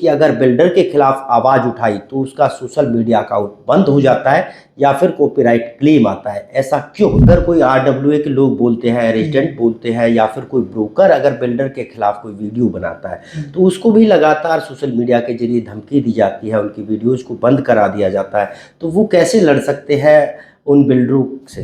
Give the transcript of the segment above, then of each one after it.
कि अगर बिल्डर के खिलाफ आवाज़ उठाई तो उसका सोशल मीडिया अकाउंट बंद हो जाता है या फिर कॉपीराइट क्लेम आता है। ऐसा क्यों? अगर कोई आरडब्ल्यूए के लोग बोलते हैं, रेजिडेंट बोलते हैं या फिर कोई ब्रोकर अगर बिल्डर के खिलाफ कोई वीडियो बनाता है तो उसको भी लगातार सोशल मीडिया के जरिए धमकी दी जाती है, उनकी वीडियोज़ को बंद करा दिया जाता है। तो वो कैसे लड़ सकते हैं उन बिल्डरों से?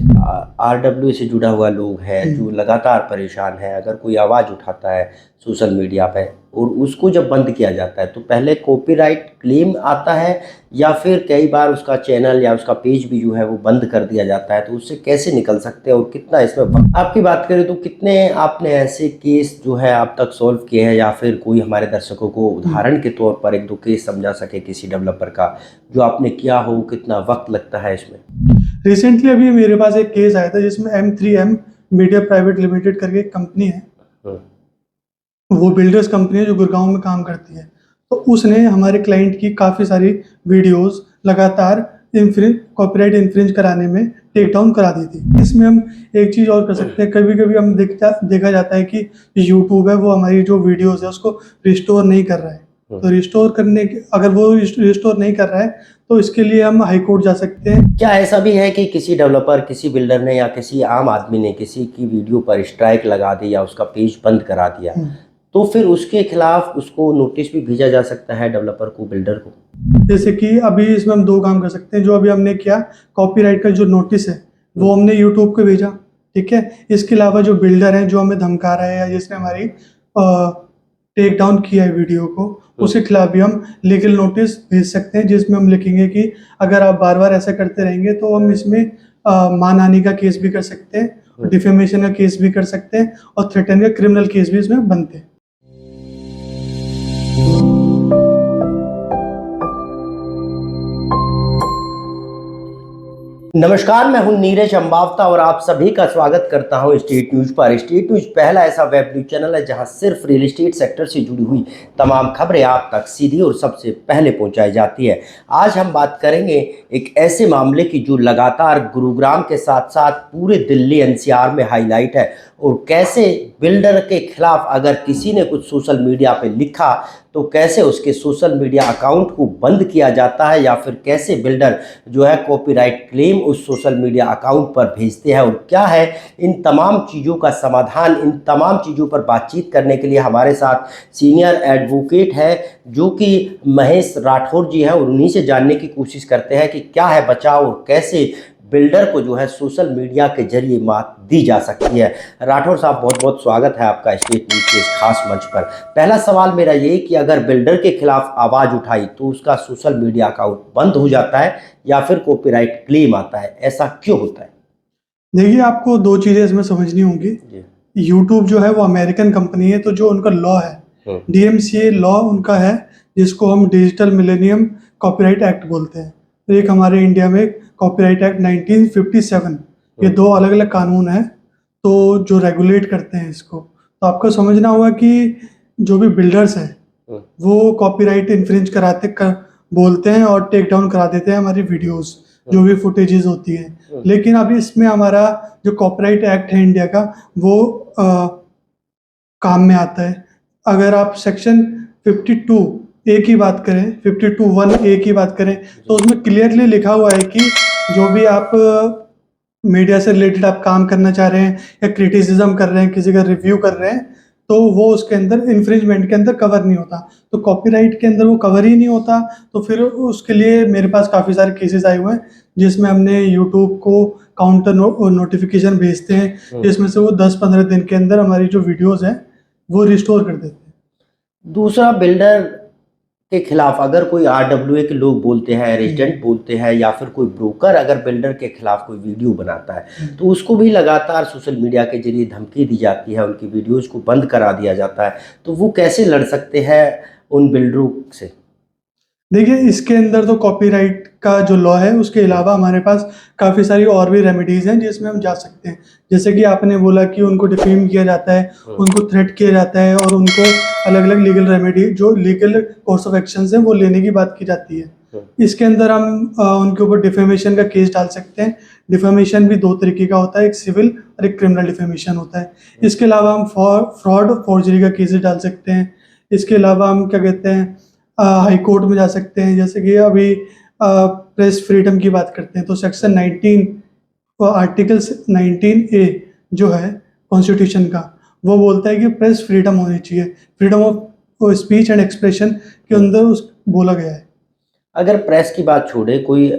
आरडब्ल्यू से जुड़ा हुआ लोग है जो लगातार परेशान है, अगर कोई आवाज़ उठाता है सोशल मीडिया पे और उसको जब बंद किया जाता है तो पहले कॉपीराइट क्लेम आता है या फिर कई बार उसका चैनल या उसका पेज भी जो है वो बंद कर दिया जाता है। तो उससे कैसे निकल सकते हैं और कितना इसमें वक्त आपकी बात करें तो कितने आपने ऐसे केस जो है आप तक सॉल्व किए हैं या फिर कोई हमारे दर्शकों को उदाहरण के तौर पर एक दो केस समझा सके किसी डेवलपर का जो आपने किया हो, कितना वक्त लगता है इसमें? रिसेंटली अभी मेरे पास एक केस आया था जिसमें M3M मीडिया प्राइवेट लिमिटेड करके एक कंपनी है, वो बिल्डर्स कंपनी है जो गुड़गांव में काम करती है। तो उसने हमारे क्लाइंट की काफ़ी सारी वीडियोस लगातार कॉपीराइट इन्फ्रिंज कराने में टेक डाउन करा दी थी। इसमें हम एक चीज़ और कर सकते हैं, कभी कभी हम देखा जाता है कि यूट्यूब है वो हमारी जो वीडियोस है उसको रिस्टोर नहीं कर रहा है। तो रिस्टोर करने के अगर वो रिस्टोर नहीं कर रहा है तो इसके लिए हम हाई कोर्ट जा सकते हैं। क्या ऐसा भी है कि किसी डेवलपर, किसी बिल्डर ने या किसी आम आदमी ने किसी की वीडियो पर स्ट्राइक लगा दी या उसका पेज बंद करा दिया तो फिर उसके खिलाफ उसको नोटिस भी भेजा जा सकता है डेवलपर को, बिल्डर को? जैसे कि अभी इसमें हम दो काम कर सकते हैं। जो अभी हमने किया, कॉपीराइट का जो नोटिस है वो हमने यूट्यूब को भेजा, ठीक है। इसके अलावा जो बिल्डर है जो हमें धमका रहा है या जिसने हमारी टेक डाउन किया है वीडियो को, उसके खिलाफ भी हम लीगल नोटिस भेज सकते हैं, जिसमें हम लिखेंगे कि अगर आप बार बार ऐसा करते रहेंगे तो हम इसमें मानहानि का केस भी कर सकते हैं, डिफेमेशन का केस भी कर सकते हैं और थ्रेटन का क्रिमिनल केस भी इसमें बनते हैं। नमस्कार, मैं हूं नीरज अंबावता और आप सभी का स्वागत करता हूं स्टेट न्यूज पर। स्टेट न्यूज पहला ऐसा वेब न्यूज चैनल है जहां सिर्फ रियल एस्टेट सेक्टर से जुड़ी हुई तमाम खबरें आप तक सीधी और सबसे पहले पहुंचाई जाती है। आज हम बात करेंगे एक ऐसे मामले की जो लगातार गुरुग्राम के साथ साथ पूरे दिल्ली एनसीआर में हाईलाइट है और कैसे बिल्डर के खिलाफ अगर किसी ने कुछ सोशल मीडिया पे लिखा तो कैसे उसके सोशल मीडिया अकाउंट को बंद किया जाता है या फिर कैसे बिल्डर जो है कॉपीराइट क्लेम उस सोशल मीडिया अकाउंट पर भेजते हैं और क्या है इन तमाम चीज़ों का समाधान। इन तमाम चीज़ों पर बातचीत करने के लिए हमारे साथ सीनियर एडवोकेट है जो कि महेश राठौर जी हैं और उन्हीं से जानने की कोशिश करते हैं कि क्या है बचाव और कैसे बिल्डर को जो है सोशल मीडिया के जरिए मात दी जा सकती है। राठौर साहब, बहुत बहुत स्वागत है आपका स्टेट न्यूज के इस खास मंच पर। पहला सवाल मेरा ये कि अगर बिल्डर के खिलाफ आवाज़ उठाई तो उसका सोशल मीडिया अकाउंट बंद हो जाता है या फिर कॉपीराइट क्लेम आता है, ऐसा क्यों होता है? देखिए, आपको दो चीज़ें इसमें समझनी होंगी। यूट्यूब जो है वो अमेरिकन कंपनी है, तो जो उनका लॉ है DMCA लॉ उनका है, जिसको हम डिजिटल मिलेनियम कॉपीराइट एक्ट बोलते हैं। तो एक हमारे इंडिया में कॉपीराइट एक्ट 1957, ये दो अलग अलग कानून हैं तो जो रेगुलेट करते हैं इसको। तो आपको समझना होगा कि जो भी बिल्डर्स हैं वो कॉपीराइट इन्फ्रिंज बोलते हैं और टेक डाउन करा देते हैं हमारी वीडियोस, जो भी फुटेजेस होती हैं। लेकिन अभी इसमें हमारा जो कॉपीराइट एक्ट है इंडिया का वो काम में आता है। अगर आप सेक्शन 52A की बात करें, 52(1)A की बात करें तो उसमें क्लियरली लिखा हुआ है कि जो भी आप मीडिया से रिलेटेड आप काम करना चाह रहे हैं या क्रिटिसिज्म कर रहे हैं, किसी का रिव्यू कर रहे हैं, तो वो उसके अंदर इन्फ्रिंजमेंट के अंदर कवर नहीं होता। तो कॉपीराइट के अंदर वो कवर ही नहीं होता। तो फिर उसके लिए मेरे पास काफ़ी सारे केसेस आए हुए हैं जिसमें हमने यूट्यूब को काउंटर नोटिफिकेशन भेजते हैं, जिसमें से वो 10-15 दिन के अंदर हमारी जो वीडियोस हैं वो रिस्टोर कर देते हैं। दूसरा, बिल्डर के खिलाफ अगर कोई आरडब्ल्यूए के लोग बोलते हैं, रेजिडेंट बोलते हैं या फिर कोई ब्रोकर अगर बिल्डर के खिलाफ कोई वीडियो बनाता है तो उसको भी लगातार सोशल मीडिया के जरिए धमकी दी जाती है, उनकी वीडियोज़ को बंद करा दिया जाता है। तो वो कैसे लड़ सकते हैं उन बिल्डरों से? देखिए, इसके अंदर तो कॉपीराइट का जो लॉ है उसके अलावा हमारे पास काफ़ी सारी और भी रेमेडीज़ हैं जिसमें हम जा सकते हैं। जैसे कि आपने बोला कि उनको डिफेम किया जाता है, उनको थ्रेट किया जाता है और उनको अलग अलग लीगल रेमेडी, जो लीगल कोर्स ऑफ एक्शंस हैं वो लेने की बात की जाती है। इसके अंदर हम उनके ऊपर डिफेमेशन का केस डाल सकते हैं। डिफेमेशन भी दो तरीके का होता है, एक सिविल और एक क्रिमिनल डिफेमेशन होता है। इसके अलावा हम फ्रॉड और फोर्जरी का केसेस डाल सकते हैं। इसके अलावा हम क्या कहते हैं, हाई कोर्ट में जा सकते हैं। जैसे कि अभी प्रेस फ्रीडम की बात करते हैं तो सेक्शन 19 और आर्टिकल 19A जो है कॉन्स्टिट्यूशन का, वो बोलता है कि प्रेस फ्रीडम होनी चाहिए। Freedom of speech and expression के अंदर उस बोला गया है। अगर प्रेस की बात छोड़े, कोई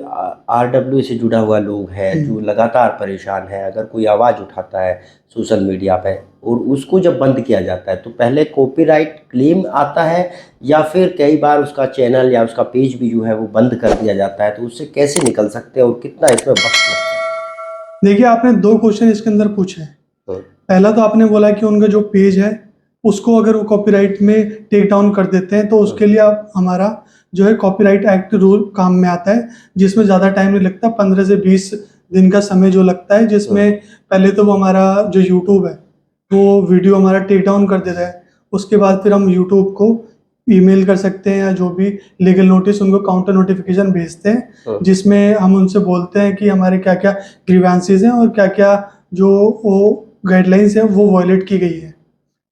आरडब्ल्यू से जुड़ा हुआ लोग है जो लगातार परेशान है, अगर कोई आवाज़ उठाता है सोशल मीडिया पे और उसको जब बंद किया जाता है तो पहले कॉपीराइट क्लेम आता है या फिर कई बार उसका चैनल या उसका पेज भी जो है वो बंद कर दिया जाता है, तो उससे कैसे निकल सकते हैं और कितना इसमें वक्त लगता देखिए, आपने 2 क्वेश्चन इसके अंदर पूछे हैं। है? पहला तो आपने बोला कि उनका जो पेज है, उसको अगर वो कॉपीराइट में टेक डाउन कर देते हैं, तो उसके लिए आप हमारा जो है कॉपीराइट एक्ट रूल काम में आता है, जिसमें ज़्यादा टाइम नहीं लगता, 15 से 20 दिन का समय जो लगता है, जिसमें पहले तो वो हमारा जो यूट्यूब है, वो वीडियो हमारा टेक डाउन कर देता है। उसके बाद फिर हम यूट्यूब को ईमेल कर सकते हैं या जो भी लीगल नोटिस उनको काउंटर नोटिफिकेशन भेजते हैं, जिसमें हम उनसे बोलते हैं कि हमारे क्या-क्या ग्रीवेंसेस हैं और क्या-क्या जो वो गाइडलाइंस है वो वायलेट की गई है।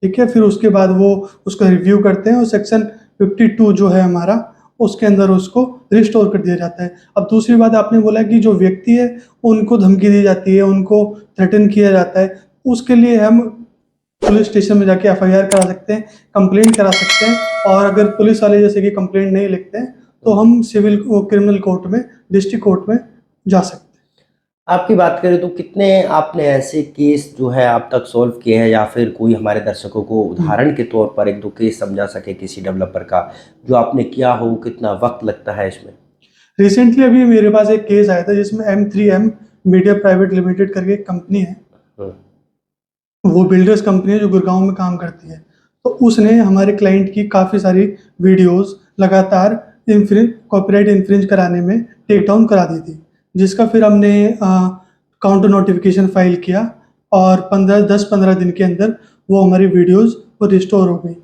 ठीक है, फिर उसके बाद वो उसका रिव्यू करते हैं और सेक्शन 52 जो है हमारा, उसके अंदर उसको रिस्टोर कर दिया जाता है। अब दूसरी बात आपने बोला कि जो व्यक्ति है उनको धमकी दी जाती है, उनको थ्रेटन किया जाता है, उसके लिए हम पुलिस स्टेशन में जाके एफआईआर करा सकते हैं, कंप्लेंट करा सकते हैं। और अगर पुलिस वाले जैसे कि कंप्लेंट नहीं लिखते हैं तो हम सिविल क्रिमिनल कोर्ट में, डिस्ट्रिक्ट कोर्ट में जा सकते हैं। आपकी बात करें तो कितने आपने ऐसे केस जो है आप तक सॉल्व किए हैं, या फिर कोई हमारे दर्शकों को उदाहरण के तौर पर एक दो केस समझा सके किसी डेवलपर का जो आपने किया हो, कितना वक्त लगता है इसमें? रिसेंटली अभी मेरे पास एक केस आया था जिसमें M3M मीडिया प्राइवेट लिमिटेड करके एक कंपनी है, वो बिल्डर्स कंपनी है जो गुड़गांव में काम करती है। तो उसने हमारे क्लाइंट की काफ़ी सारी वीडियोस लगातार कॉपीराइट इन्फ्रिंज कराने में टेक डाउन करा दी थी, जिसका फिर हमने काउंटर नोटिफिकेशन फाइल किया और 10-15 दिन के अंदर वो हमारी वीडियोस वो रिस्टोर हो गई।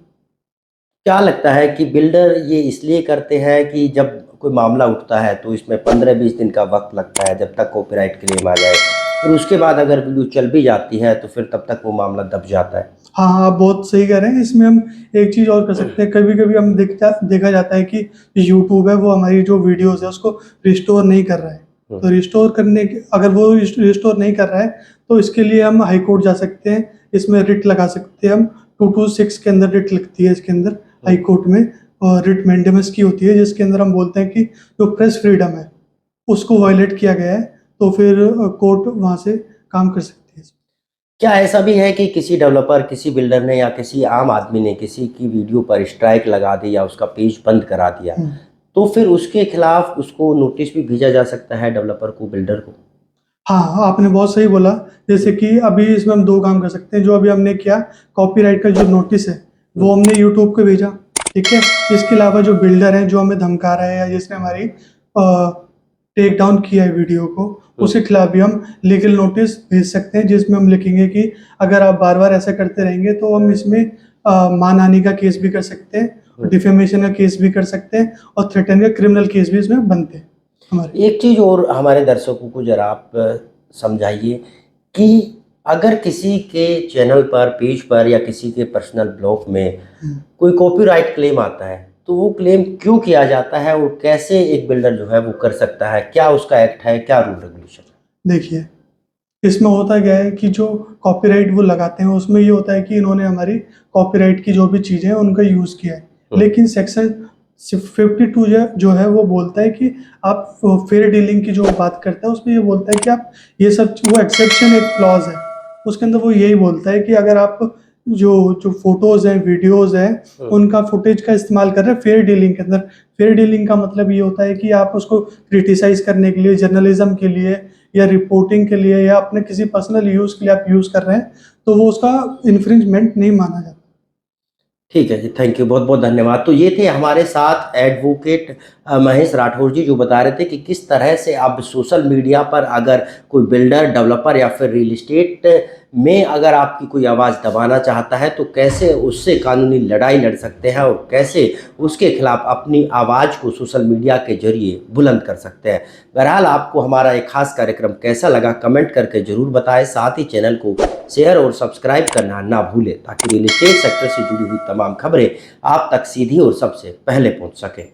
क्या लगता है कि बिल्डर ये इसलिए करते हैं कि जब कोई मामला उठता है तो इसमें 15-20 दिन का वक्त लगता है जब तक कॉपीराइट क्लेम आ जाए, फिर उसके बाद अगर वीडियो चल भी जाती है तो फिर तब तक वो मामला दब जाता है? हाँ, हाँ, आप बहुत सही कह रहे हैं। इसमें हम एक चीज़ और कर सकते हैं, कभी-कभी हम देखा जाता है कि यूट्यूब है वो हमारी जो वीडियोज़ है उसको रिस्टोर नहीं कर रहा है। तो रिस्टोर करने के अगर वो रिस्टोर नहीं कर रहा है तो इसके लिए हम हाई कोर्ट जा सकते हैं, इसमें रिट लगा सकते हैं हम। 226 के अंदर रिट लगती है इसके अंदर हाई कोर्ट में, और रिट मैंडेमस की होती है, जिसके अंदर हम बोलते हैं कि जो प्रेस फ्रीडम है उसको वायलेट किया गया है, तो फिर कोर्ट वहाँ से काम कर सकती है। क्या ऐसा भी है कि किसी डेवलपर, किसी बिल्डर ने या किसी आम आदमी ने किसी की वीडियो पर स्ट्राइक लगा दी या उसका पेज बंद करा दिया, तो फिर उसके खिलाफ उसको नोटिस भी भेजा जा सकता है डेवलपर को, बिल्डर को? हाँ, आपने बहुत सही बोला। जैसे कि अभी इसमें हम 2 काम कर सकते हैं, जो अभी हमने किया, कॉपीराइट का जो नोटिस है, वो हमने यूट्यूब को भेजा, ठीक है? इसके अलावा जो बिल्डर है, जो हमें धमका रहा है या जिसने हमारी टेक डाउन किया है वीडियो को, उसके खिलाफ भी हम लीगल नोटिस भेज सकते हैं, जिसमें हम लिखेंगे कि अगर आप बार-बार ऐसा करते रहेंगे तो हम इसमें मानहानि का केस भी कर सकते हैं, डिफेमेशन का केस भी कर सकते हैं और थ्रेटन का क्रिमिनल केस भी इसमें बनते हैं हमारे। एक चीज़ और हमारे दर्शकों को ज़रा आप समझाइए कि अगर किसी के चैनल पर, पेज पर या किसी के पर्सनल ब्लॉग में कोई कॉपीराइट क्लेम आता है, तो वो क्लेम क्यों किया जाता है और कैसे एक बिल्डर जो है वो कर सकता है? क्या उसका एक्ट है, क्या रूल रेगुलेशन है? देखिए, इसमें होता क्या है कि जो कॉपीराइट वो लगाते हैं उसमें ये होता है कि इन्होंने हमारी कॉपीराइट की जो भी चीज़ें हैं उनका यूज़ किया है। लेकिन सेक्शन 52 जो है वो बोलता है कि आप फेयर डीलिंग की जो बात करता है उसमें ये बोलता है कि आप ये सब, वो एक्सेप्शन एक क्लॉज़ है। उसके अंदर वो यही बोलता है कि अगर आप जो जो फ़ोटोज़ हैं, वीडियोज़ हैं, उनका फुटेज का इस्तेमाल कर रहे हैं फेयर डीलिंग के अंदर। फेयर डीलिंग का मतलब ये होता है कि आप उसको क्रिटिसाइज़ करने के लिए, जर्नलिज़्म के लिए या रिपोर्टिंग के लिए या अपने किसी पर्सनल यूज़ के लिए आप यूज़ कर रहे हैं, तो वो उसका इन्फ्रिंजमेंट नहीं माना जाता। ठीक है जी, थैंक यू, बहुत बहुत धन्यवाद। तो ये थे हमारे साथ एडवोकेट महेश राठौर जी, जो बता रहे थे कि किस तरह से अब सोशल मीडिया पर अगर कोई बिल्डर, डेवलपर या फिर रियल इस्टेट में अगर आपकी कोई आवाज़ दबाना चाहता है तो कैसे उससे कानूनी लड़ाई लड़ सकते हैं और कैसे उसके खिलाफ अपनी आवाज़ को सोशल मीडिया के जरिए बुलंद कर सकते हैं। बहरहाल आपको हमारा एक खास कार्यक्रम कैसा लगा कमेंट करके ज़रूर बताएं। साथ ही चैनल को शेयर और सब्सक्राइब करना ना भूलें ताकि रियल एस्टेट सेक्टर से जुड़ी हुई तमाम खबरें आप तक सीधी और सबसे पहले पहुँच सकें।